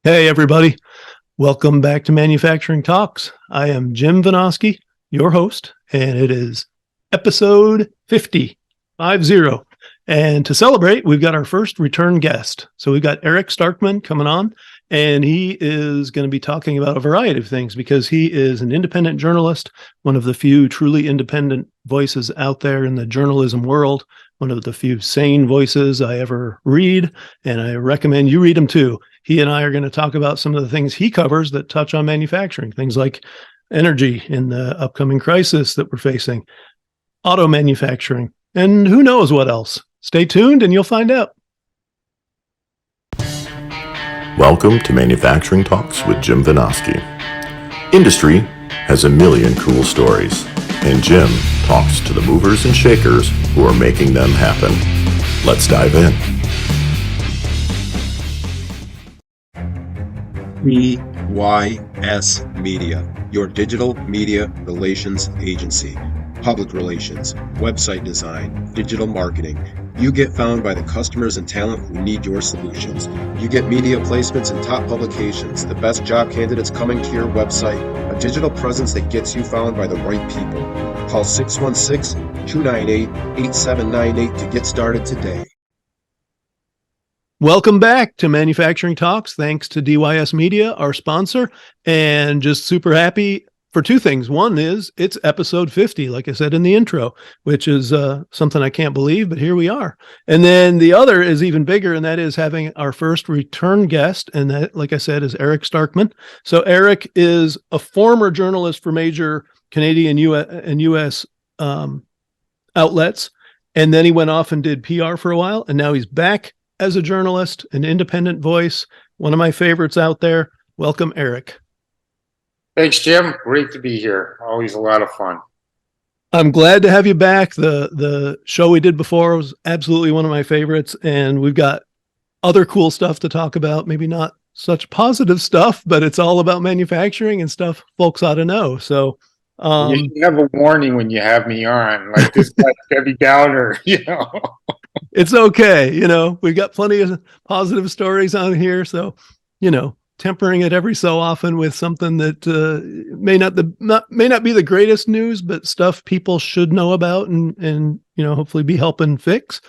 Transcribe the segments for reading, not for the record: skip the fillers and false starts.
Hey, everybody. Welcome back to Manufacturing Talks. I am Jim Vinosky, your host, and it is episode 50. And to celebrate, we've got our first return guest. So we've got Eric Starkman coming on, and he is going to be talking about a variety of things because he is an independent journalist, one of the few truly independent voices out there in the journalism world, one of the few sane voices I ever read, and I recommend you read him too. He and I are going to talk about some of the things he covers that touch on manufacturing, things like energy in the upcoming crisis that we're facing, auto manufacturing, and who knows what else. Stay tuned and you'll find out. Welcome to Manufacturing Talks with Jim Vinosky. Industry has a million cool stories, and Jim talks to the movers and shakers who are making them happen. Let's dive in. EYS Media, your digital media relations agency. Public relations, website design, digital marketing. You get found by the customers and talent who need your solutions. You get media placements in top publications, the best job candidates coming to your website, a digital presence that gets you found by the right people. Call 616-298-8798 to get started today. Welcome back to Manufacturing Talks. Thanks to DYS Media, our sponsor, and just super happy for two things. One is it's episode 50, like I said in the intro, which is something I can't believe, but here we are. And then the other is even bigger, and that is having our first return guest. And that, like I said, is Eric Starkman. So Eric is a former journalist for major Canadian and US outlets. And then he went off and did PR for a while. And now he's back as a journalist, an independent voice, one of my favorites out there. Welcome, Eric. Thanks, Jim. Great to be here. Always a lot of fun. I'm glad to have you back. The show we did before was absolutely one of my favorites, and we've got other cool stuff to talk about. Maybe not such positive stuff, but it's all about manufacturing and stuff folks ought to know. So you have a warning when you have me on, like this guy's Debbie Downer, It's okay. We've got plenty of positive stories on here. So, tempering it every so often with something that may not be the greatest news, but stuff people should know about and hopefully be helping fix.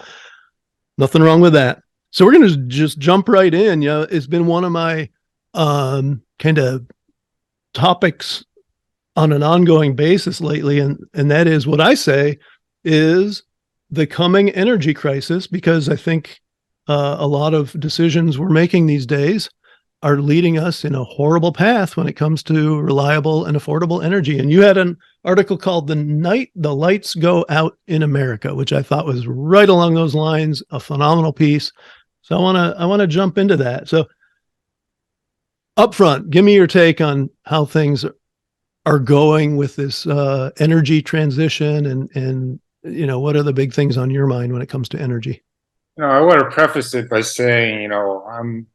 Nothing wrong with that. So we're going to just jump right in. It's been one of my kind of topics on an ongoing basis lately, and that is what I say is the coming energy crisis, because I think a lot of decisions we're making these days are leading us in a horrible path when it comes to reliable and affordable energy. And you had an article called "The Night the Lights Go Out in America," which I thought was right along those lines, a phenomenal piece. So I want to jump into that. So up front, give me your take on how things are going with this energy transition and what are the big things on your mind when it comes to energy? I want to preface it by saying, I'm a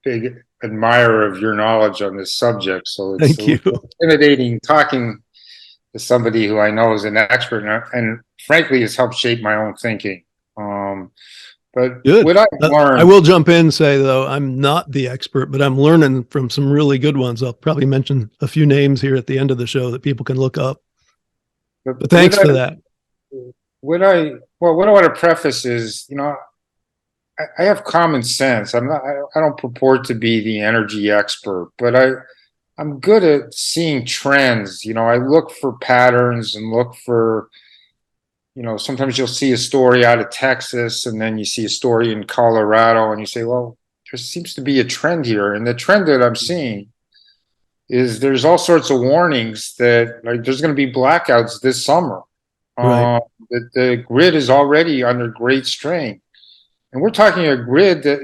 big admirer of your knowledge on this subject. So it's Thank you. Intimidating talking to somebody who I know is an expert and frankly has helped shape my own thinking. But good. What I've learned, I will jump in and say, though, I'm not the expert, but I'm learning from some really good ones. I'll probably mention a few names here at the end of the show that people can look up. But thanks for that. What I want to preface is, I have common sense. I don't purport to be the energy expert, but I'm good at seeing trends. I look for patterns and look for, sometimes you'll see a story out of Texas and then you see a story in Colorado and you say, well, there seems to be a trend here. And the trend that I'm seeing is there's all sorts of warnings that there's going to be blackouts this summer. Right. The grid is already under great strain. And we're talking a grid that,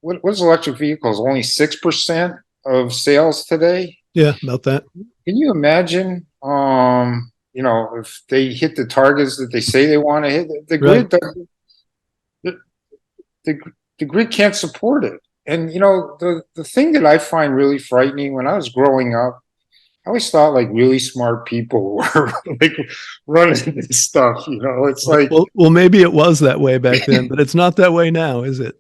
what is electric vehicles? Only 6% of sales today? Yeah, about that. Can you imagine, if they hit the targets that they say they want to hit? The grid, right. the grid can't support it. And, the thing that I find really frightening when I was growing up, I always thought like really smart people were like running this stuff. It's like Well, maybe it was that way back then, but it's not that way now, is it?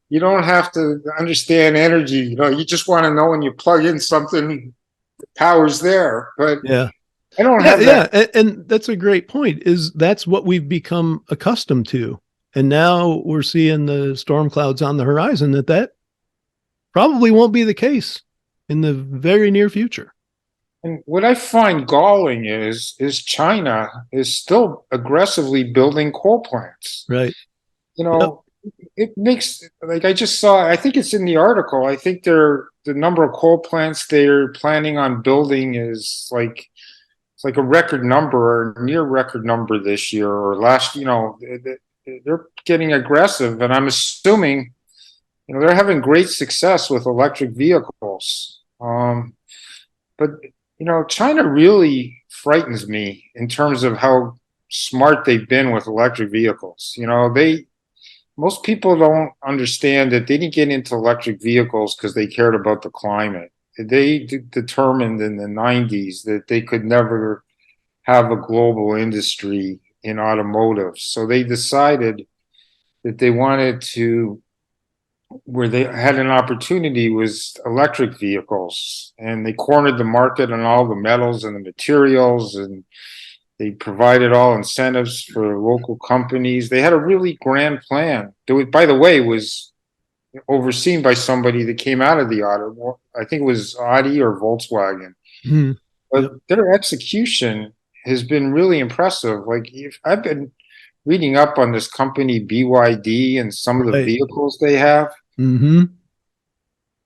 you don't have to understand energy. You just want to know when you plug in something, the power's there. But Yeah. I don't Yeah, have that. yeah, and that's a great point. Is that's what we've become accustomed to, and now we're seeing the storm clouds on the horizon. That probably won't be the case in the very near future. And what I find galling is China is still aggressively building coal plants. Right. You Yep. know, it makes like I just saw. I think it's in the article. I think the number of coal plants they're planning on building is like it's like a record number or near record number this year or last. They're getting aggressive, and I'm assuming they're having great success with electric vehicles. But China really frightens me in terms of how smart they've been with electric vehicles. They most people don't understand that they didn't get into electric vehicles because they cared about the climate. They determined in the 90s that they could never have a global industry in automotive. So they decided that they wanted to, where they had an opportunity was electric vehicles. And they cornered the market on all the metals and the materials, and they provided all incentives for local companies. They had a really grand plan. By the way, was overseen by somebody that came out of the auto. I think it was Audi or Volkswagen. Hmm. But Yep. their execution has been really impressive. Like if I've been reading up on this company BYD and some of the Right. vehicles they have. Mm-hmm.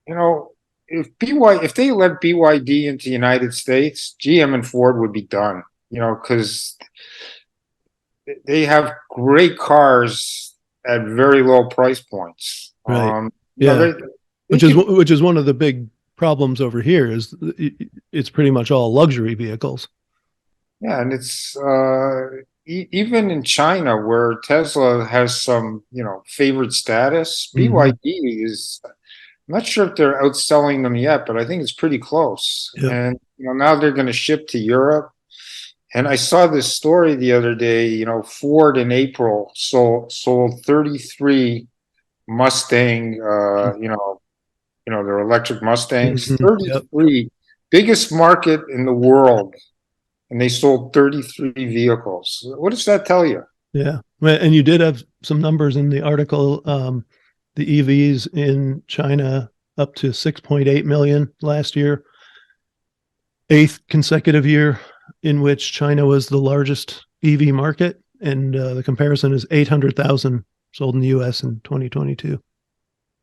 You know, if they let BYD into the United States, GM and Ford would be done. Because they have great cars at very low price points. Right. You know, Yeah. they could, Which is one of the big problems over here. Is it's pretty much all luxury vehicles. yeah, and it's even in China where Tesla has some, favored status. Mm-hmm. BYD is. I'm not sure if they're outselling them yet, but I think it's pretty close. Yep. And now they're going to ship to Europe. And I saw this story the other day. Ford in April sold 33 Mustang. Their electric Mustangs. Mm-hmm. Yep. 33, biggest market in the world, and they sold 33 vehicles. What does that tell you? Yeah. And you did have some numbers in the article. The EVs in China up to 6.8 million last year, 8th consecutive year in which China was the largest EV market. And the comparison is 800,000 sold in the US in 2022.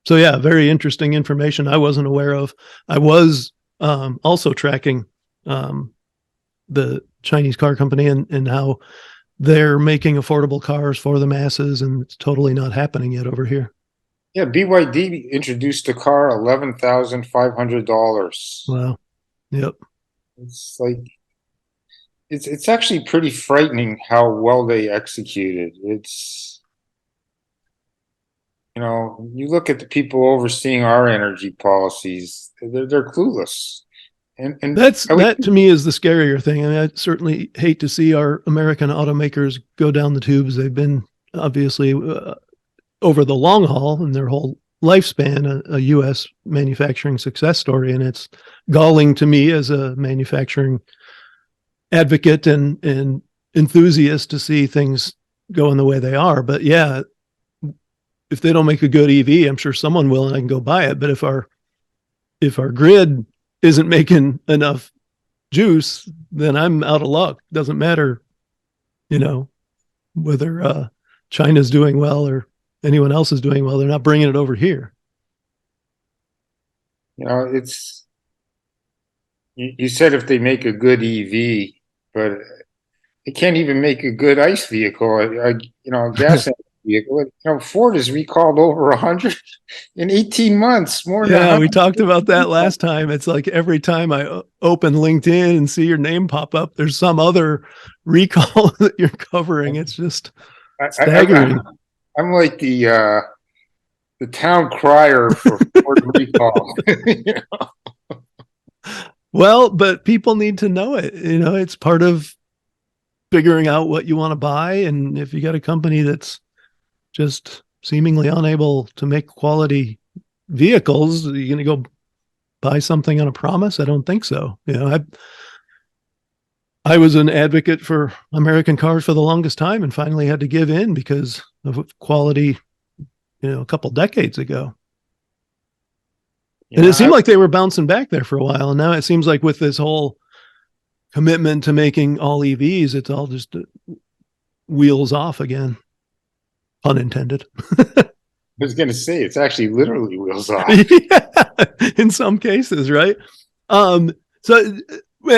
So, yeah, very interesting information I wasn't aware of. I was also tracking the Chinese car company and how they're making affordable cars for the masses, and it's totally not happening yet over here. Yeah, BYD introduced a car $11,500. Wow. Yep. It's like it's actually pretty frightening how well they executed. It's you look at the people overseeing our energy policies, they're clueless. And That to me is the scarier thing. I mean, I certainly hate to see our American automakers go down the tubes. They've been obviously over the long haul and their whole lifespan a U.S. manufacturing success story, and it's galling to me as a manufacturing advocate and enthusiast to see things going the way they are. But yeah, if they don't make a good EV, I'm sure someone will, and I can go buy it. But if our grid isn't making enough juice, then I'm out of luck. Doesn't matter, whether China's doing well or anyone else is doing well. They're not bringing it over here. it's you said if they make a good EV, but they can't even make a good ICE vehicle. A gas engine vehicle. Ford has recalled over 100 in 18 months. More than Yeah, we 100. talked about that last time. It's like every time I open LinkedIn and see your name pop up, there's some other recall that you're covering. It's just staggering. I'm like the town crier for Ford recall. Well, but people need to know it. It's part of figuring out what you want to buy. And if you got a company that's just seemingly unable to make quality vehicles, are you going to go buy something on a promise? I don't think so. I was an advocate for American cars for the longest time and finally had to give in because of quality, a couple decades ago. And it seemed like they were bouncing back there for a while. And now it seems like with this whole commitment to making all EVs, it's all just wheels off again. Unintended. I was going to say, it's actually literally wheels off. Yeah, in some cases, right? So,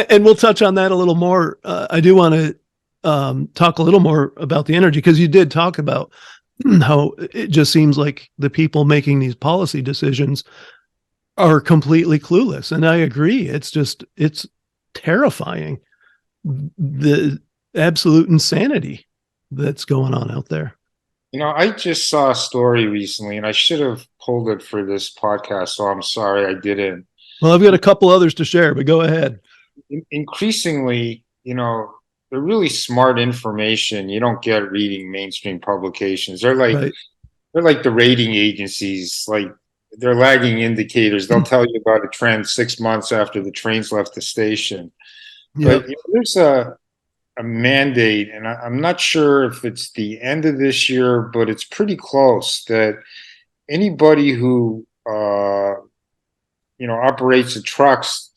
and we'll touch on that a little more. I do want to talk a little more about the energy, because you did talk about how it just seems like the people making these policy decisions are completely clueless. And I agree. It's terrifying, the absolute insanity that's going on out there. I just saw a story recently, and I should have pulled it for this podcast, so I'm sorry I didn't. Well, I've got a couple others to share, but go ahead. Increasingly, the really smart information you don't get reading mainstream publications. They're like the rating agencies, like they're lagging indicators. They'll tell you about a trend 6 months after the train's left the station. Yep. But there's a mandate, and I'm not sure if it's the end of this year, but it's pretty close, that anybody who operates the trucks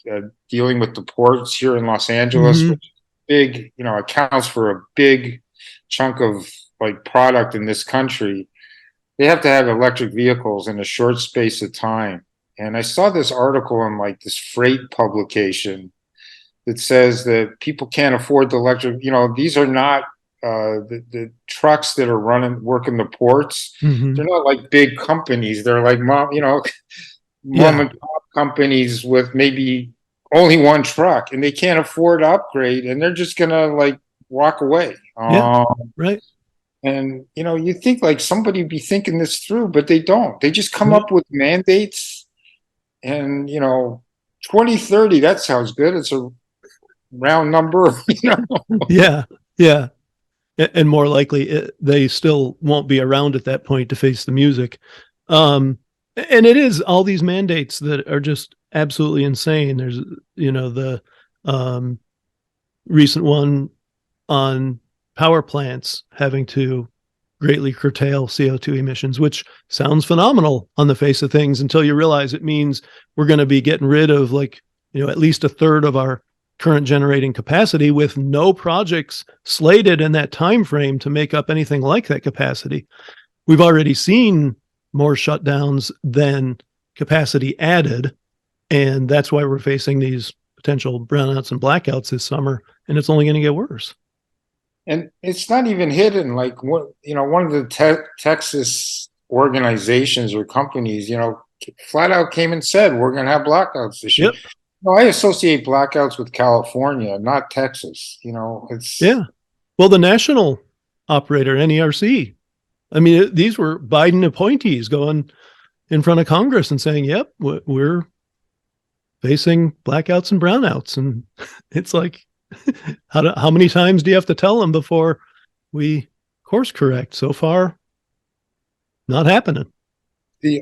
dealing with the ports here in Los Angeles, which is big, accounts for a big chunk of like product in this country, they have to have electric vehicles in a short space of time. And I saw this article in like this freight publication that says that people can't afford the electric. These are not the trucks that are working the ports. They're not like big companies. They're like mom and pop companies with maybe only one truck, and they can't afford to upgrade, and they're just gonna like walk away. Right. And you think like somebody be thinking this through, but they don't. They just come up with mandates, and 2030. That sounds good. It's a round number. Yeah. And more likely, they still won't be around at that point to face the music. And it is all these mandates that are just absolutely insane. There's, the recent one on power plants having to greatly curtail CO2 emissions, which sounds phenomenal on the face of things until you realize it means we're going to be getting rid of at least a third of our current generating capacity, with no projects slated in that time frame to make up anything like that capacity. We've already seen more shutdowns than capacity added, and that's why we're facing these potential brownouts and blackouts this summer, and it's only going to get worse. And it's not even hidden. Like one of the Texas organizations or companies, flat out came and said, we're going to have blackouts this year. Yep. No, I associate blackouts with California, not Texas. Well, the national operator, NERC, I mean, these were Biden appointees going in front of Congress and saying, yep, we're facing blackouts and brownouts. And it's like, how many times do you have to tell them before we course correct? So far, not happening.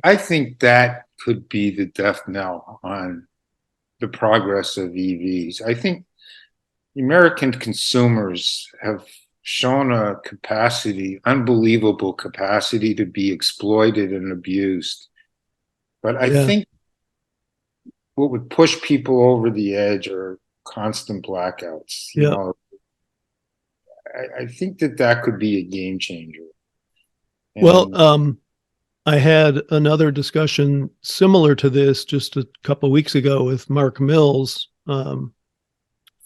I think that could be the death knell on the progress of EVs. I think American consumers have shown a unbelievable capacity to be exploited and abused. But I think what would push people over the edge are constant blackouts. I think that could be a game changer. I had another discussion similar to this just a couple of weeks ago with Mark Mills from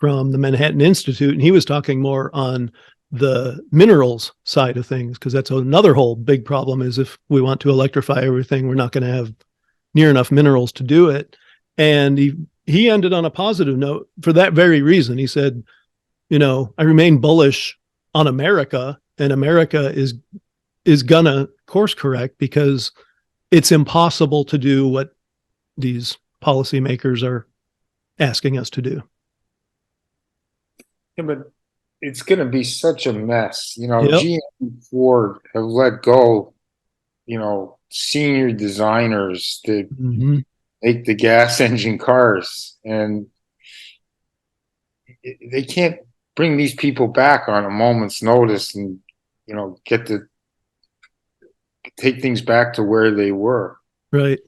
the Manhattan Institute, and he was talking more on the minerals side of things, because that's another whole big problem. Is if we want to electrify everything, we're not going to have near enough minerals to do it. And he ended on a positive note for that very reason. He said, I remain bullish on America, and America is gonna course correct, because it's impossible to do what these policymakers are asking us to do. Yeah, but it's going to be such a mess. Yep. GM and Ford have let go, senior designers to Mm-hmm. make the gas engine cars, and they can't bring these people back on a moment's notice and, get to take things back to where they were. Right.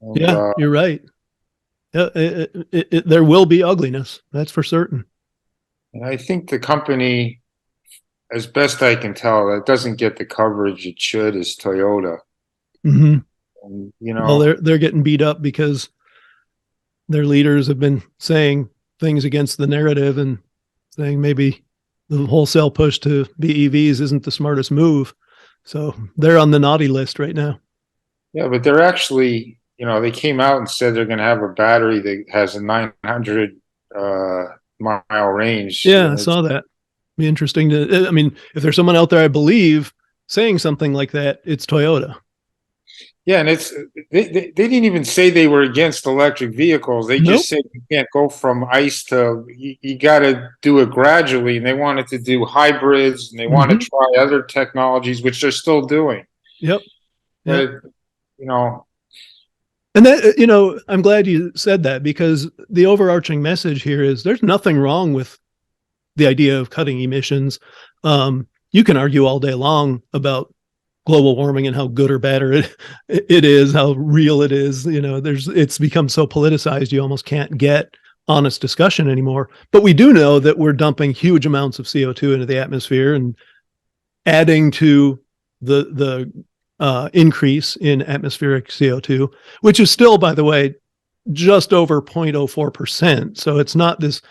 And, Yeah, you're right. Yeah, there will be ugliness. That's for certain. and I think the company, as best I can tell, that doesn't get the coverage it should is Toyota. Mm-hmm. And, Well, they're getting beat up because their leaders have been saying things against the narrative and saying maybe the wholesale push to BEVs isn't the smartest move. So they're on the naughty list right now. yeah, but they're actually, they came out and said they're going to have a battery that has a 900 mile range. Yeah, I saw that. Be interesting to, I mean, if there's someone out there, I believe, saying something like that, it's Toyota. Yeah, and they didn't even say they were against electric vehicles. They Nope. just said you can't go from ICE to, you got to do it gradually. And they wanted to do hybrids, and they want to try other technologies, which they're still doing. Yep. But, you know, And that, I'm glad you said that, because the overarching message here is there's nothing wrong with the idea of cutting emissions. You can argue all day long about global warming and how good or bad it is, how real it is. It's become so politicized, you almost can't get honest discussion anymore. But we do know that we're dumping huge amounts of CO2 into the atmosphere and adding to the increase in atmospheric CO2, which is still, by the way, just over 0.04%. So it's not this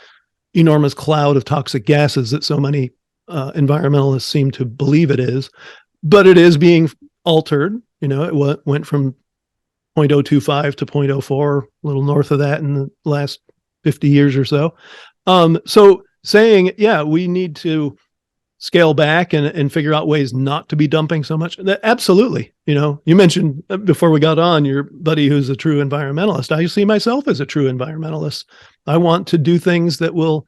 enormous cloud of toxic gases that so many environmentalists seem to believe it is, but it is being altered. It went from 0.025 to 0.04, a little north of that in the last 50 years or so. So saying, yeah, we need to scale back and figure out ways not to be dumping so much. Absolutely. You mentioned before we got on your buddy who's a true environmentalist. I see myself as a true environmentalist. I want to do things that will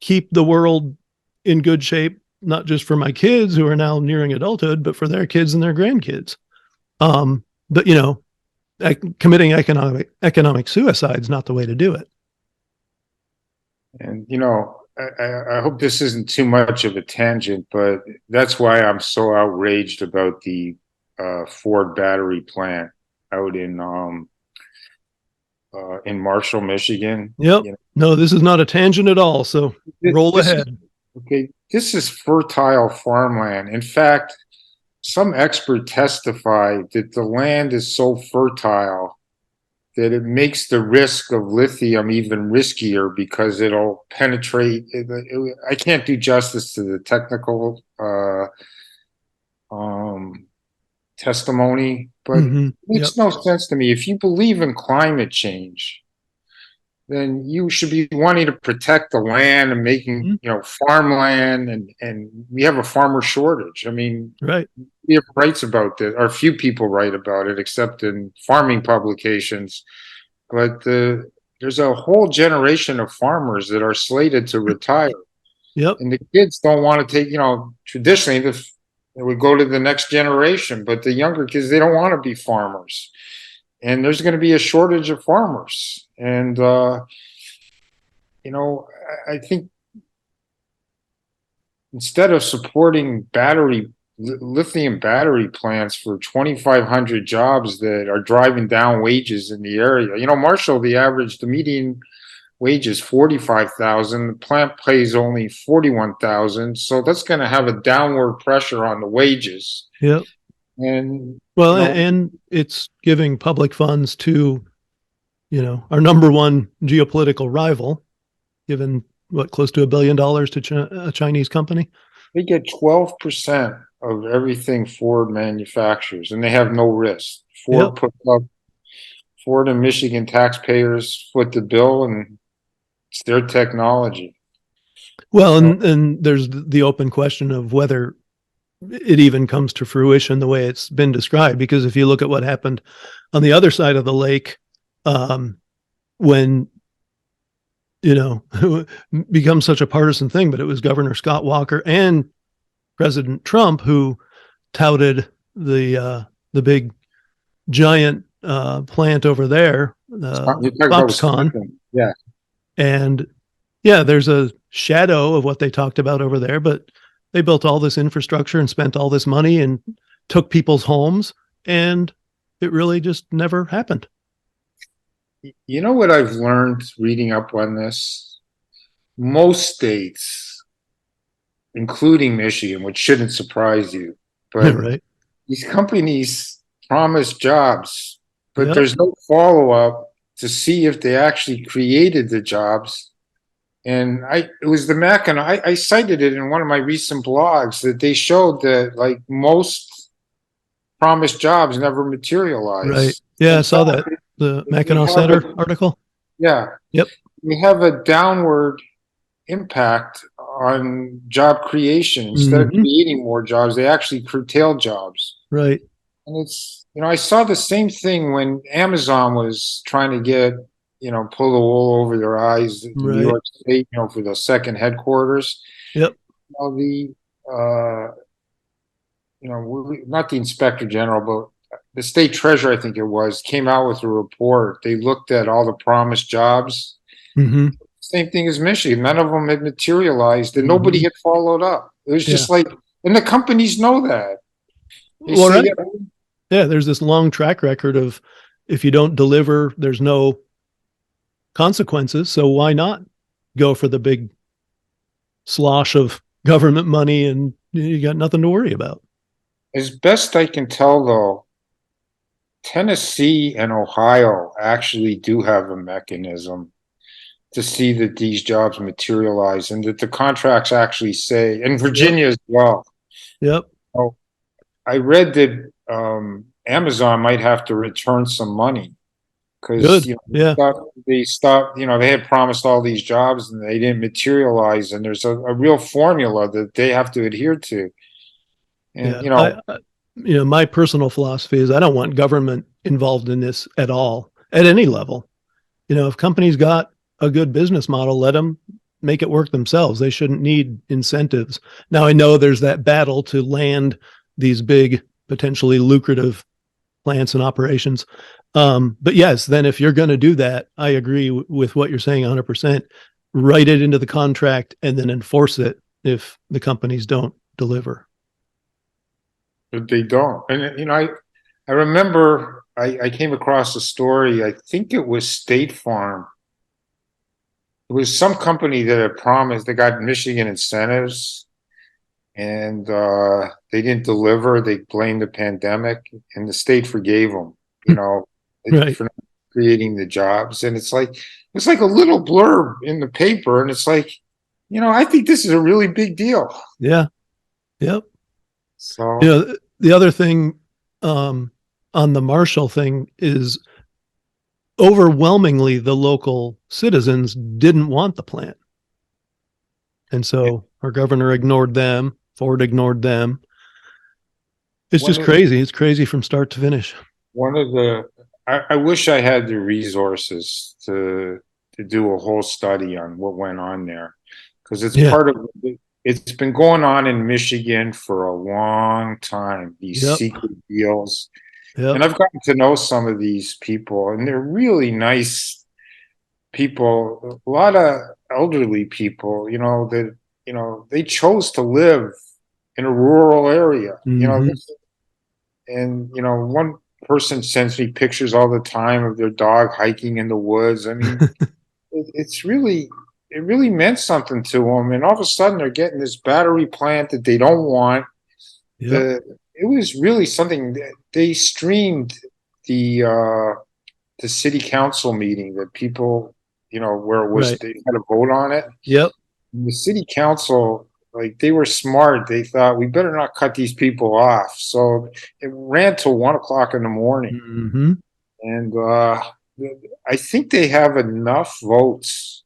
keep the world in good shape, not just for my kids who are now nearing adulthood, but for their kids and their grandkids. But committing economic suicide is not the way to do it. and I hope this isn't too much of a tangent, but that's why I'm so outraged about the Ford battery plant out in Marshall, Michigan. Yep. No, this is not a tangent at all. So roll ahead. Okay, this is fertile farmland. In fact, some expert testified that the land is so fertile that it makes the risk of lithium even riskier because it'll penetrate. I can't do justice to the technical testimony, but it makes no sense to me. If you believe in climate change, then you should be wanting to protect the land and making, farmland, and we have a farmer shortage. I mean, right. We have writes about this, or few people write about it, except in farming publications. But there's a whole generation of farmers that are slated to retire. Yep. And the kids don't want to take, traditionally, they would go to the next generation, but the younger kids, they don't want to be farmers. And there's going to be a shortage of farmers. And, I think instead of supporting lithium battery plants for 2,500 jobs that are driving down wages in the area, Marshall, the median wage is 45,000. The plant pays only 41,000. So that's going to have a downward pressure on the wages. Yep. And and it's giving public funds to, our number one geopolitical rival, given close to $1 billion to a Chinese company. They get 12% of everything Ford manufactures, and they have no risk. Ford and Michigan taxpayers foot the bill, and it's their technology. Well, and there's the open question of whether it even comes to fruition the way it's been described, because if you look at what happened on the other side of the lake, when you know, become such a partisan thing, but it was Governor Scott Walker and President Trump who touted the big giant plant over there, You're talking about Foxconn. Wisconsin. Yeah. And yeah, there's a shadow of what they talked about over there, but they built all this infrastructure and spent all this money and took people's homes, and it really just never happened. You know what I've learned reading up on this? Most states, including Michigan, which shouldn't surprise you, but Right. these companies promise jobs, but Yep. there's no follow up to see if they actually created the jobs. And it was the Mackinac. I cited it in one of my recent blogs that they showed that like most promised jobs never Right. materialize. Yeah, In I saw that. fact, The we Mackinac have Center article. yeah, Yep. we have a downward impact on job creation. Instead of Mhm. creating more jobs, they actually curtail jobs. Right. And it's, I saw the same thing when Amazon was trying to get, pull the wool over their eyes in New Right. York State, for the second headquarters. Yep. The, not the inspector general, but the state treasurer, I think it was, came out with a report. They looked at all the promised jobs. Mhm. Same thing as Michigan. None of them had materialized and nobody Mhm. had followed up. It was Yeah. just like, and the companies know that. They Well, say, right. Yeah, there's this long track record of if you don't deliver, there's no consequences. So why not go for the big slosh of government money and you got nothing to worry about? as best I can tell, though, Tennessee and Ohio actually do have a mechanism to see that these jobs materialize and that the contracts actually say, and Virginia as well. Yep. Oh, I read that Amazon might have to return some money because Good. Yeah. they stopped. They had promised all these jobs and they didn't materialize. And there's a real formula that they have to adhere to. And Yeah. My personal philosophy is I don't want government involved in this at all, at any level. If companies got a good business model, let them make it work themselves. They shouldn't need incentives. Now, I know there's that battle to land these big, potentially lucrative plants and operations. But yes, then if you're going to do that, I agree with what you're saying 100%. Write it into the contract and then enforce it if the companies don't deliver. but they don't. And I remember I came across a story. I think it was State Farm. It was some company that had promised they got Michigan incentives, and they didn't deliver. They blamed the pandemic, and the state forgave them. Right. For not creating the jobs. And it's like a little blurb in the paper, and it's like, I think this is a really big deal. Yeah. Yep. So The other thing on the Marshall thing is overwhelmingly the local citizens didn't want the plant. And so our governor ignored them, Ford ignored them. It's just crazy. It's crazy from start to finish. I wish I had the resources to do a whole study on what went on there, because it's part of it's been going on in Michigan for a long time, these secret deals. And I've gotten to know some of these people, and they're really nice people, a lot of elderly people, that, they chose to live in a rural area, and, one person sends me pictures all the time of their dog hiking in the woods. I mean, it really meant something to them. And all of a sudden they're getting this battery plant that they don't want. It was really something that they streamed the city council meeting that people, where it was, they had a vote on it. Yep. And the city council, like, they were smart. They thought we better not cut these people off. So it ran till 1 o'clock in the morning. Mm-hmm. And I think they have enough votes.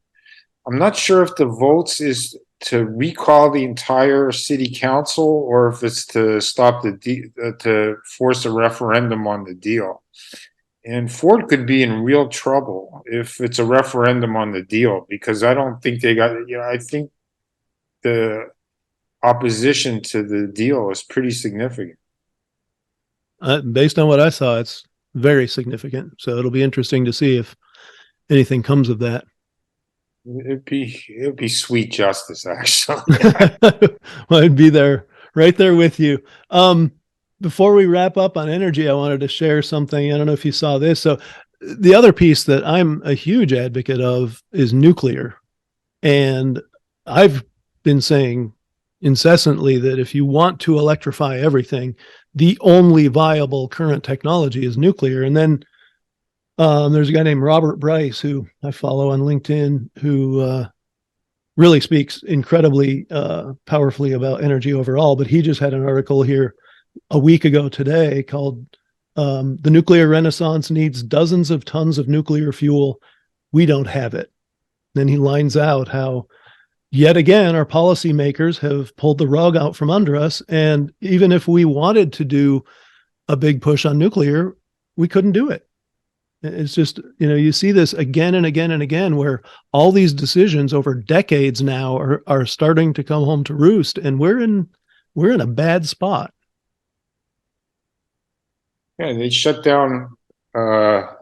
I'm not sure if the votes is to recall the entire city council or if it's to stop to force a referendum on the deal. And Ford could be in real trouble if it's a referendum on the deal, because I don't think they got, I think the opposition to the deal is pretty significant. Based on what I saw, it's very significant. So it'll be interesting to see if anything comes of that. It'd be sweet justice, actually. Well, I'd be there, right there with you. Before we wrap up on energy, I wanted to share something. I don't know if you saw this. So the other piece that I'm a huge advocate of is nuclear. And I've been saying incessantly that if you want to electrify everything, the only viable current technology is nuclear. And then there's a guy named Robert Bryce, who I follow on LinkedIn, who really speaks incredibly powerfully about energy overall. But he just had an article here a week ago today called "The Nuclear Renaissance Needs Dozens of Tons of Nuclear Fuel. We Don't Have It." Then he lines out how, yet again, our policymakers have pulled the rug out from under us. And even if we wanted to do a big push on nuclear, we couldn't do it. It's just, you see this again and again and again, where all these decisions over decades now are starting to come home to roost, and we're in a bad spot. Yeah, they shut down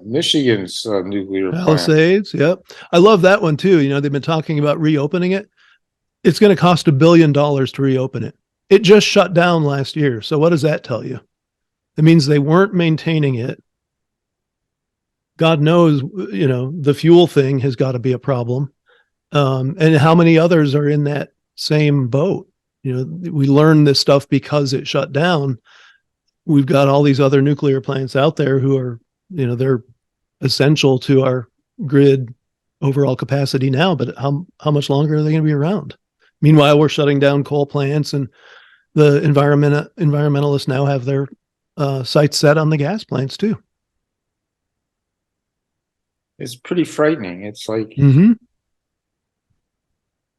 Michigan's nuclear plant. Palisades, yep. I love that one too. They've been talking about reopening it. It's going to cost $1 billion to reopen it. It just shut down last year. So what does that tell you? It means they weren't maintaining it. God knows, the fuel thing has got to be a problem. And how many others are in that same boat? We learned this stuff because it shut down. We've got all these other nuclear plants out there who are, they're essential to our grid overall capacity now, but how much longer are they going to be around? Meanwhile, we're shutting down coal plants, and the environmentalists now have their sights set on the gas plants too. It's pretty frightening. It's like, Mm-hmm.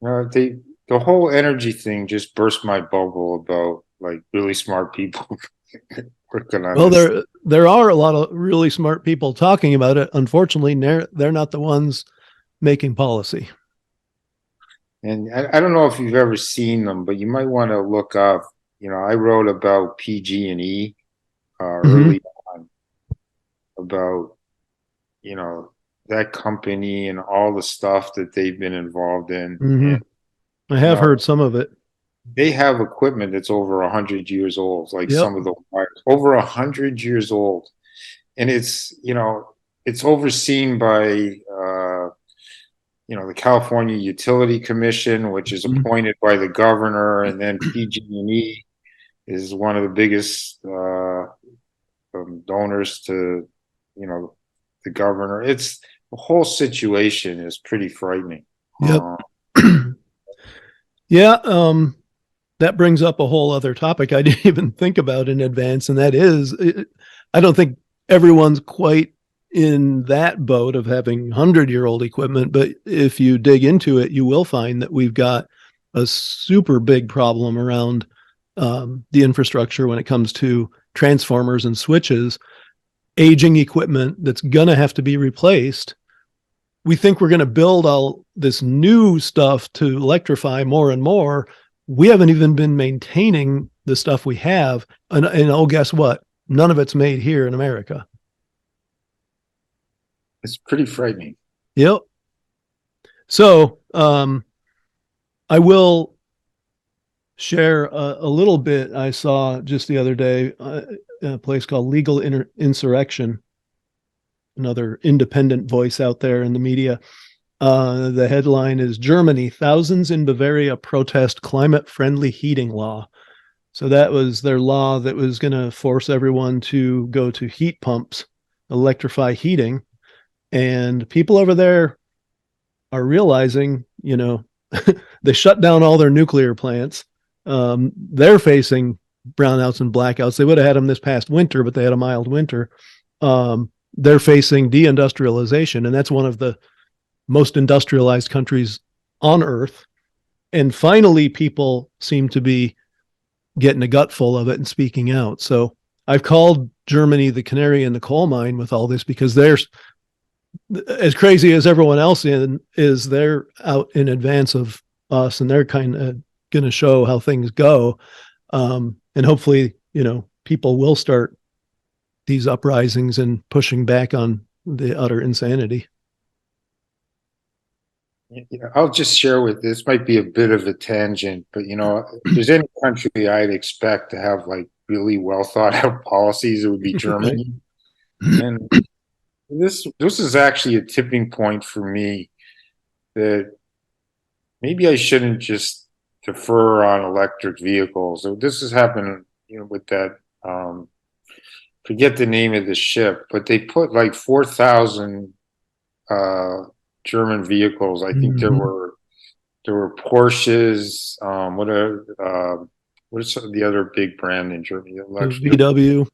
the whole energy thing just burst my bubble about like really smart people working on Well, this. there are a lot of really smart people talking about it. Unfortunately, they're not the ones making policy. And I don't know if you've ever seen them, but you might want to look up. I wrote about PG&E early on, about that company and all the stuff that they've been involved in. Mm-hmm. And, I have heard some of it. they have equipment that's over 100 years old, like Yep. some of the wires, over 100 years old. And it's, it's overseen by, the California Utility Commission, which is appointed by the governor, and then PG&E is one of the biggest donors to, the governor. It's the whole situation is pretty frightening. Yep. Yeah. That brings up a whole other topic I didn't even think about in advance. And that is, I don't think everyone's quite in that boat of having 100-year-old equipment, but if you dig into it, you will find that we've got a super big problem around the infrastructure when it comes to transformers and switches, aging equipment that's going to have to be replaced. We think we're going to build all this new stuff to electrify more and more. We haven't even been maintaining the stuff we have. And oh, guess what? None of it's made here in America. It's pretty frightening. Yep. So I will share a little bit. I saw just the other day a place called Legal Insurrection, another independent voice out there in the media. The headline is Germany, thousands in Bavaria protest climate-friendly heating law. So that was their law that was going to force everyone to go to heat pumps, electrify heating. And people over there are realizing, they shut down all their nuclear plants. They're facing brownouts and blackouts. They would have had them this past winter, but they had a mild winter. They're facing deindustrialization, and that's one of the most industrialized countries on earth. And finally, people seem to be getting a gut full of it and speaking out. So I've called Germany the canary in the coal mine with all this, because they're as crazy as everyone else is. They're out in advance of us, and they're kind of going to show how things go. And hopefully, people will start these uprisings and pushing back on the utter insanity. I'll just share with this might be a bit of a tangent, but if there's any country I'd expect to have like really well thought out policies, it would be Germany. And this is actually a tipping point for me, that maybe I shouldn't just defer on electric vehicles. So this has happened, with that forget the name of the ship, but they put like 4,000 German vehicles. I think there were Porsches. What is the other big brand in Germany? VW.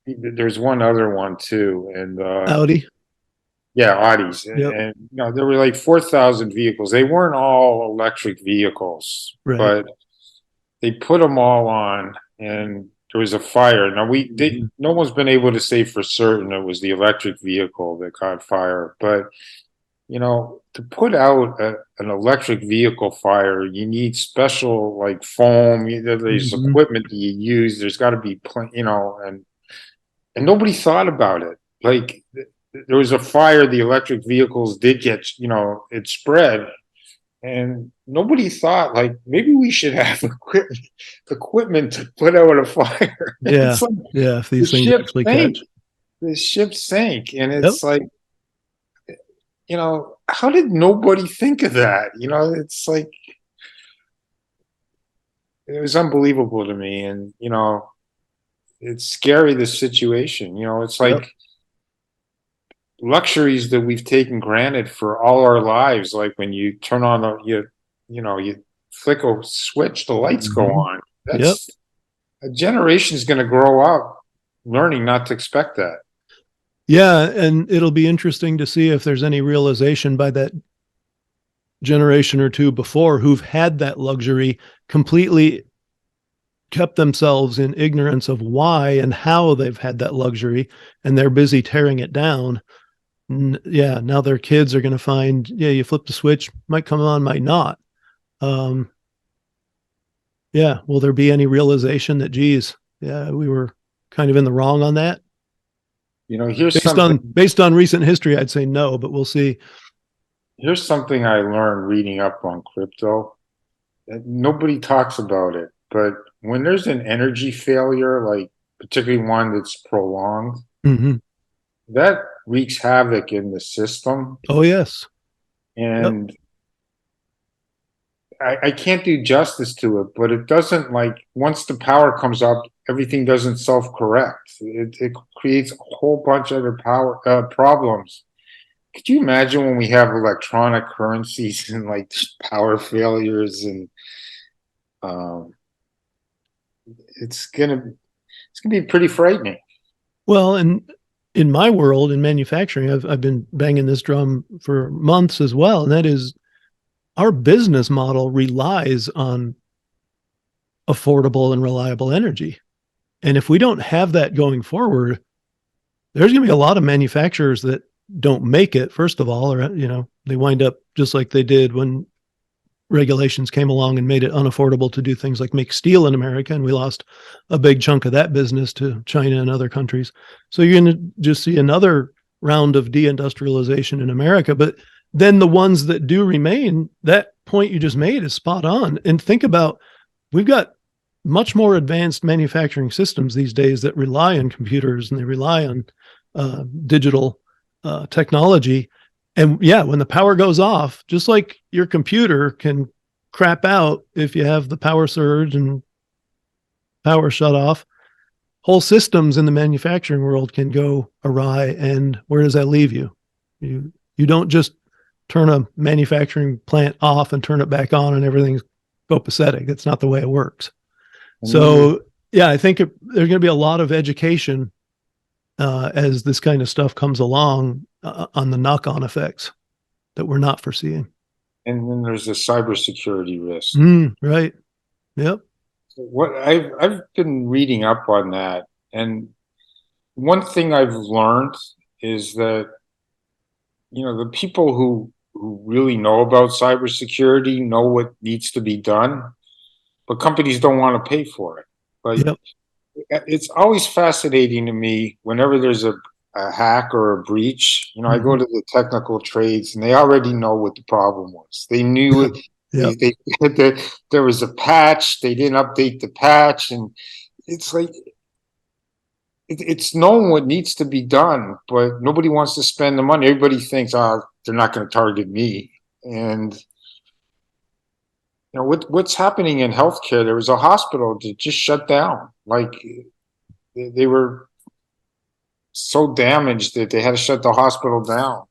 There's one other one too, and Audi. Yeah, Audis, Yep. and there were like 4,000 vehicles. They weren't all electric vehicles, Right. but they put them all on, and there was a fire. Now no one's been able to say for certain it was the electric vehicle that caught fire, but to put out an electric vehicle fire, you need special like foam. There's equipment that you use. There's got to be, and nobody thought about it. Like there was a fire, the electric vehicles did get, it spread, and nobody thought like maybe we should have equipment to put out a fire. Yeah, yeah. If these things actually catch, the ship sank, and it's like, how did nobody think of that? It's like, it was unbelievable to me. And, it's scary, the situation. It's like luxuries that we've taken granted for all our lives. Like when you turn on you flick a switch, the lights go on. That's a generation is going to grow up learning not to expect that. Yeah, and it'll be interesting to see if there's any realization by that generation or two before who've had that luxury, completely kept themselves in ignorance of why and how they've had that luxury, and they're busy tearing it down. Now their kids are going to find, you flip the switch, might come on, might not. Will there be any realization that, geez, we were kind of in the wrong on that? Here's based on recent history, I'd say no, but we'll see. Here's something I learned reading up on crypto. Nobody talks about it, but when there's an energy failure, like particularly one that's prolonged, that wreaks havoc in the system. Oh, yes. And I can't do justice to it, but it doesn't, like, once the power comes up, everything doesn't self-correct. It creates a whole bunch of other problems. Could you imagine when we have electronic currencies and like power failures, and it's gonna be pretty frightening. Well, and in my world, in manufacturing, I've been banging this drum for months as well, and that is, our business model relies on affordable and reliable energy. And if we don't have that going forward, there's going to be a lot of manufacturers that don't make it, first of all, or, they wind up just like they did when regulations came along and made it unaffordable to do things like make steel in America. And we lost a big chunk of that business to China and other countries. So you're going to just see another round of deindustrialization in America. But then the ones that do remain, that point you just made is spot on. And think about, we've got much more advanced manufacturing systems these days that rely on computers, and they rely on digital technology. And when the power goes off, just like your computer can crap out if you have the power surge and power shut off, whole systems in the manufacturing world can go awry. And where does that leave you? You don't just turn a manufacturing plant off and turn it back on and everything's copacetic. That's not the way it works. So I think there's going to be a lot of education as this kind of stuff comes along on the knock-on effects that we're not foreseeing. And then there's the cybersecurity risk. Right. Yep. What I've been reading up on that, And one thing I've learned is that, the people who really know about cybersecurity know what needs to be done, but companies don't want to pay for it. Like, Yep. it's always fascinating to me whenever there's a hack or a breach. I go to the technical trades and they already know what the problem was. They knew it. Yep. There was a patch. They didn't update the patch, and it's like it's known what needs to be done, but nobody wants to spend the money. Everybody thinks, they're not going to target me. And what's happening in healthcare? There was a hospital that just shut down. Like they were so damaged that they had to shut the hospital down.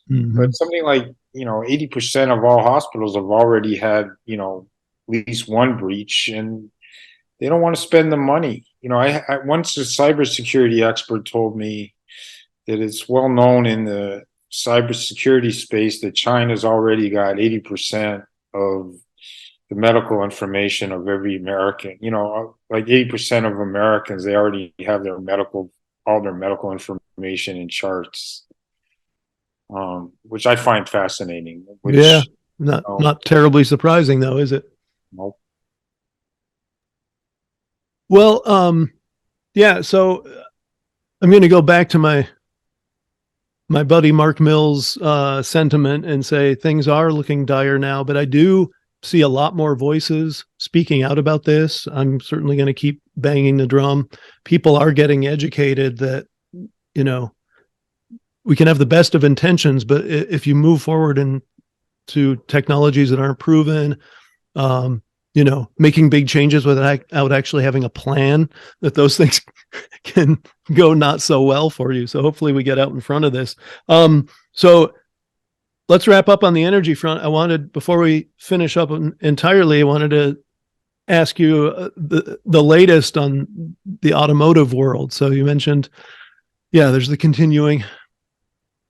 But something like 80% of all hospitals have already had at least one breach, and they don't want to spend the money. I once a cybersecurity expert told me that it's well known in the cybersecurity space that China's already got 80% of the medical information of every American. Like 80% of Americans, they already have all their medical information in charts, which I find fascinating. Yeah, not terribly surprising though, is it? Nope. Well, yeah. So I'm going to go back to my buddy Mark Mills' sentiment and say things are looking dire now, but I do see a lot more voices speaking out about this. I'm certainly going to keep banging the drum. People are getting educated that, we can have the best of intentions, but if you move forward into technologies that aren't proven, making big changes without actually having a plan, that those things can go not so well for you. So hopefully we get out in front of this. So let's wrap up on the energy front. Before we finish up entirely, I wanted to ask you the latest on the automotive world. So you mentioned, there's the continuing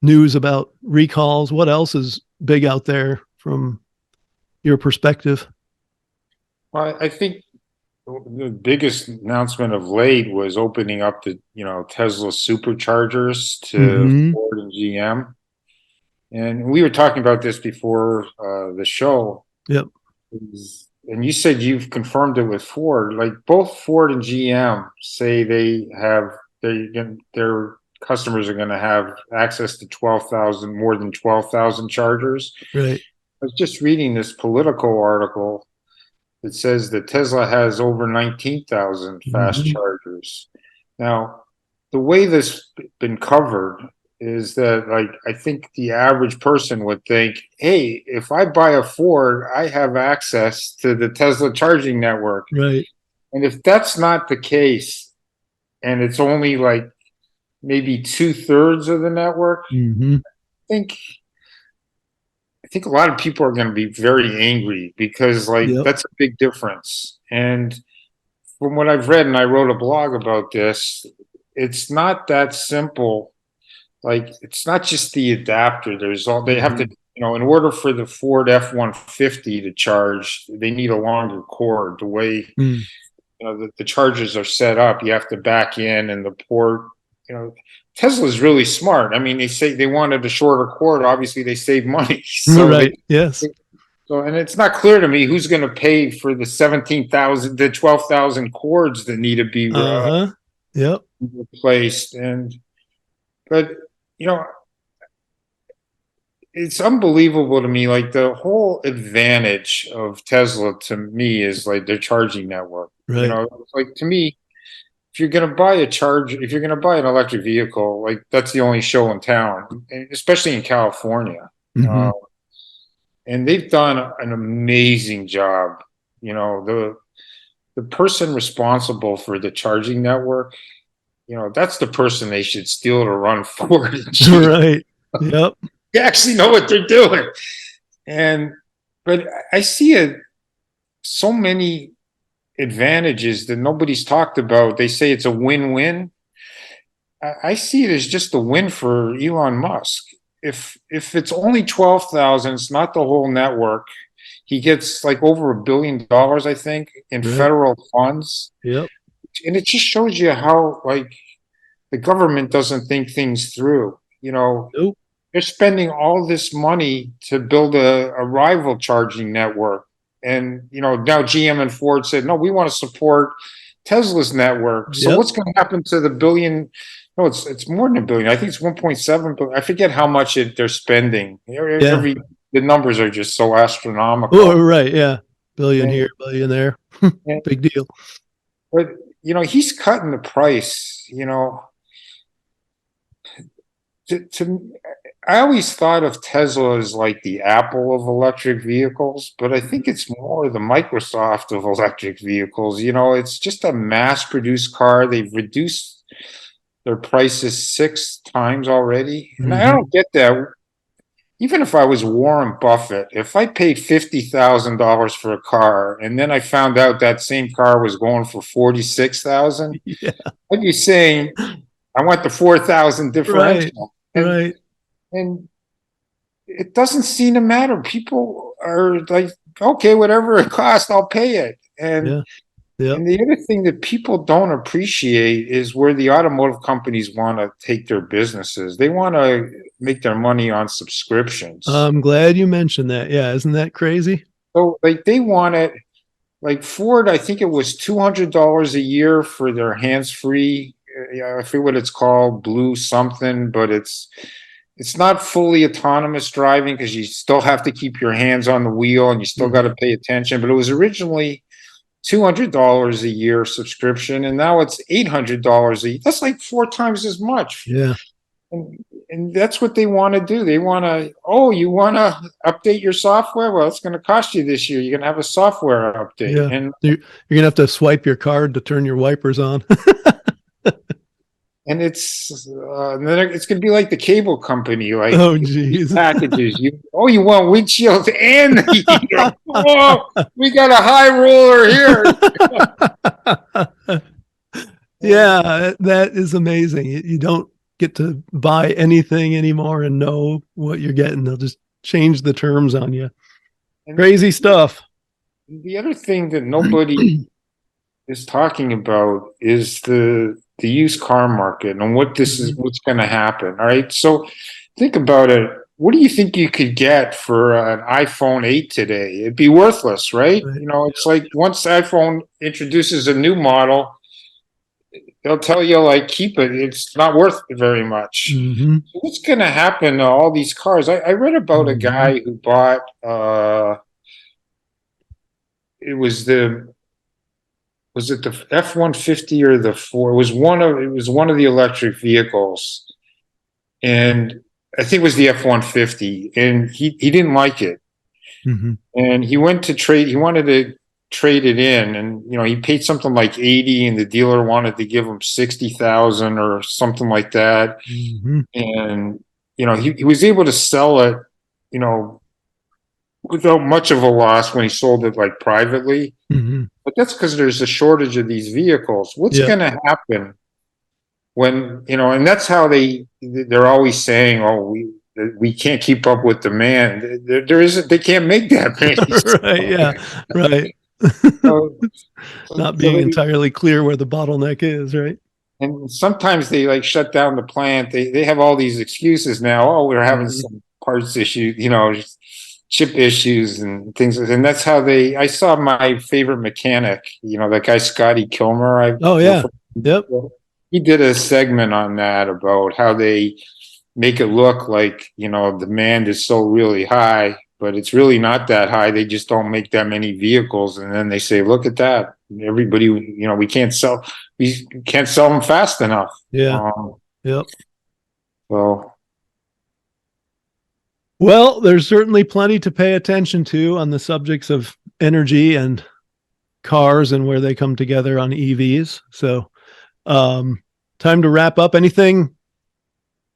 news about recalls. What else is big out there from your perspective? Well, I think the biggest announcement of late was opening up the Tesla superchargers to Ford and GM. And we were talking about this before the show. Yep. And you said you've confirmed it with Ford. Like both Ford and GM say their customers are going to have access to more than 12,000 chargers. Right. I was just reading this Politico article that says that Tesla has over 19,000 fast chargers. Now, the way this has been covered is that, I think the average person would think, hey, if I buy a Ford, I have access to the Tesla charging network. Right. And if that's not the case, and it's only maybe 2/3 of the network, I think a lot of people are going to be very angry because that's a big difference. And from what I've read, and I wrote a blog about this, it's not that simple. It's not just the adapter. They have to, in order for the Ford F-150 to charge, they need a longer cord. The way, the chargers are set up, you have to back in and the port, Tesla's really smart. I mean, they say they wanted a shorter cord. Obviously, they save money. So right. Yes. And it's not clear to me who's going to pay for the 12,000 cords that need to be replaced. But it's unbelievable to me. The whole advantage of Tesla to me is their charging network. Right. To me, if you're going to buy an electric vehicle, that's the only show in town, especially in California. And they've done an amazing job. The person responsible for the charging network, that's the person they should steal to run Ford. Right. Yep. They actually know what they're doing. But I see so many advantages that nobody's talked about. They say it's a win-win. I see it as just a win for Elon Musk. If it's only 12,000, it's not the whole network. He gets over $1 billion, I think, in federal funds. Yep. and it just shows you how like the government doesn't think things through. Nope. They're spending all this money to build a rival charging network. And, now GM and Ford said, no, we want to support Tesla's network. So Yep. what's going to happen to the billion? No, it's more than a billion. I think it's 1.7 billion. I forget how much they're spending. The numbers are just so astronomical. Oh, right. Yeah. Billion And- here, billion there. and- Big deal. But, he's cutting the price, I always thought of Tesla as like the Apple of electric vehicles, but I think it's more the Microsoft of electric vehicles. It's just a mass produced car. They've reduced their prices 6 times already. And I don't get that. Even if I was Warren Buffett, if I paid $50,000 for a car and then I found out that same car was going for 46,000, Yeah. I'd be saying, I want the 4,000 differential. Right. And it doesn't seem to matter. People are like, okay, whatever it costs, I'll pay it. And, Yeah. and the other thing that people don't appreciate is where the automotive companies want to take their businesses. They want to make their money on subscriptions. I'm glad you mentioned that. Yeah. Isn't that crazy? So like they want it, like Ford, I think it was $200 a year for their hands-free. I forget what it's called, Blue something, but it's not fully autonomous driving because you still have to keep your hands on the wheel and you still got to pay attention. But it was originally $200 a year subscription, and now it's $800 a year. That's like 4 times as much. Yeah. And that's what they want to do. They want to, you want to update your software? Well, it's going to cost you this year. You're going to have a software update. Yeah. And You're going to have to swipe your card to turn your wipers on. And it's going to be like the cable company, like Oh, geez. packages. You want windshields and the heater. We got a high roller here. Yeah, that is amazing. You don't get to buy anything anymore and know what you're getting. They'll just change the terms on you. Crazy stuff. The other thing that nobody is talking about is the used car market and what's going to happen. All right. So think about it. What do you think you could get for an iPhone 8 today? It'd be worthless, right? It's like once iPhone introduces a new model, they'll tell you like, keep it. It's not worth very much. So what's going to happen to all these cars? I read about a guy who bought, was it the F-150 or the Ford? It was one of the electric vehicles, and I think it was the F-150, and he didn't like it, and he wanted to trade it in, and he paid something like 80, and the dealer wanted to give him 60,000 or something like that, and he was able to sell it, without much of a loss when he sold it like privately. But that's because there's a shortage of these vehicles. What's going to happen when, and that's how they're always saying, we can't keep up with demand. They can't make that many. Right. Yeah. Right. Not being entirely clear where the bottleneck is. Right. And sometimes they like shut down the plant. They have all these excuses now. We're having some parts issue, chip issues and things, and that's how I saw my favorite mechanic, that guy Scotty Kilmer. Yep. He did a segment on that about how they make it look like demand is so really high, but it's really not that high. They just don't make that many vehicles, and then they say, look at that, everybody, we can't sell them fast enough. Yep. So well, there's certainly plenty to pay attention to on the subjects of energy and cars and where they come together on EVs. So, time to wrap up. Anything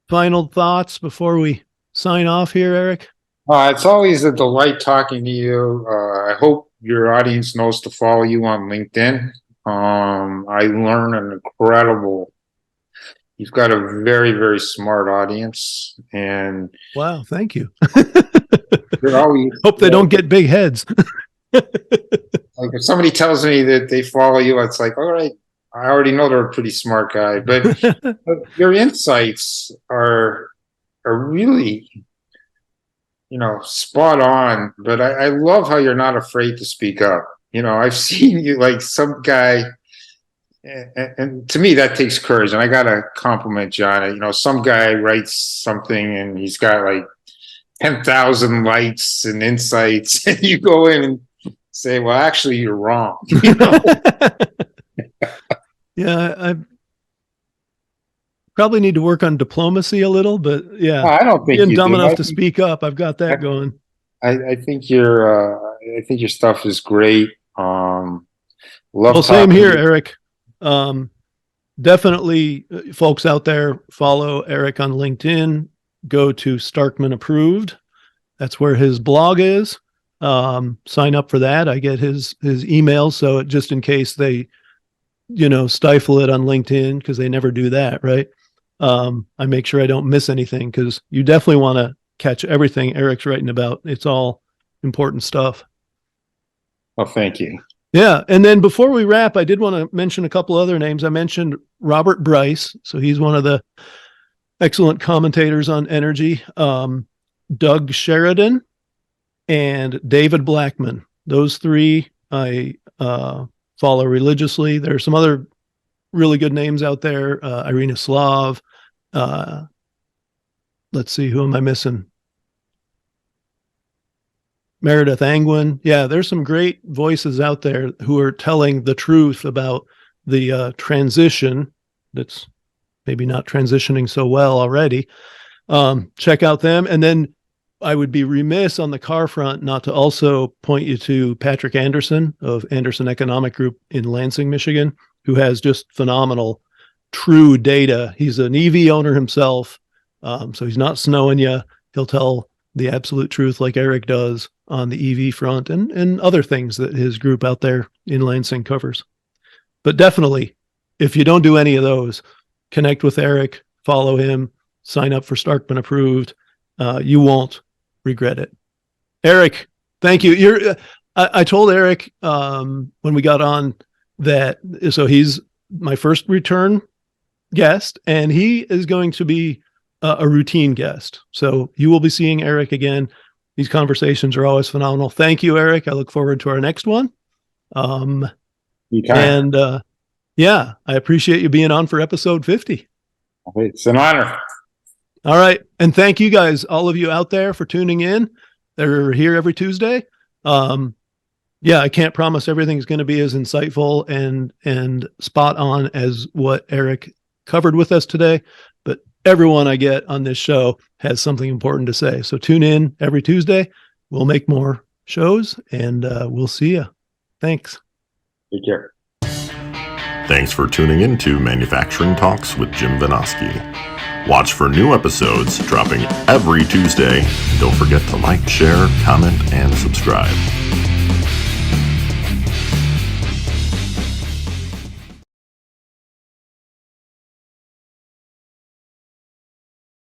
final thoughts before we sign off here, Eric? It's always a delight talking to you. I hope your audience knows to follow you on LinkedIn. I learn an incredible. You've got a very, very smart audience, and wow, thank you. Hope they don't get big heads. Like if somebody tells me that they follow you, it's like, all right, I already know they're a pretty smart guy, but your insights are really, spot on. But I love how you're not afraid to speak up. I've seen you like some guy, and to me that takes courage. And I gotta compliment John. Some guy writes something and he's got like 10,000 likes and insights, and you go in and say, "Well, actually, you're wrong." Yeah, I probably need to work on diplomacy a little, but yeah, I don't think being you dumb do. enough to speak up, I've got that going. I think your stuff is great. Love Well, same talking here, to you. Eric. Definitely, folks out there, follow Eric on LinkedIn. Go to Starkman Approved. That's where his blog is. Sign up for that. I get his email, so just in case they, stifle it on LinkedIn, because they never do that, right? I make sure I don't miss anything, because you definitely want to catch everything Eric's writing about. It's all important stuff. Oh, thank you. Yeah. And then before we wrap, I did want to mention a couple other names. I mentioned Robert Bryce. So he's one of the excellent commentators on energy. Doug Sheridan and David Blackman. Those three I follow religiously. There are some other really good names out there. Irina Slav. Let's see, who am I missing? Meredith Angwin. Yeah, there's some great voices out there who are telling the truth about the transition that's maybe not transitioning so well already. Check out them. And then I would be remiss on the car front not to also point you to Patrick Anderson of Anderson Economic Group in Lansing, Michigan, who has just phenomenal true data. He's an EV owner himself. So he's not snowing you. He'll tell the absolute truth like Eric does on the EV front and other things that his group out there in Lansing covers. But definitely, if you don't do any of those, connect with Eric, follow him, sign up for Starkman Approved. You won't regret it. Eric, thank you. I told Eric when we got on that, so he's my first return guest, and he is going to be a routine guest. So you will be seeing Eric again. These conversations are always phenomenal. Thank you, Eric. I look forward to our next one. And yeah, I appreciate you being on for episode 50. It's an honor. All right. And thank you guys, all of you out there, for tuning in. They're here every Tuesday. Yeah, I can't promise everything's going to be as insightful and spot on as what Eric covered with us today, but everyone I get on this show has something important to say. So tune in every Tuesday. We'll make more shows, and we'll see you. Thanks. Take care. Thanks for tuning in to Manufacturing Talks with Jim Vinosky. Watch for new episodes dropping every Tuesday. Don't forget to like, share, comment, and subscribe.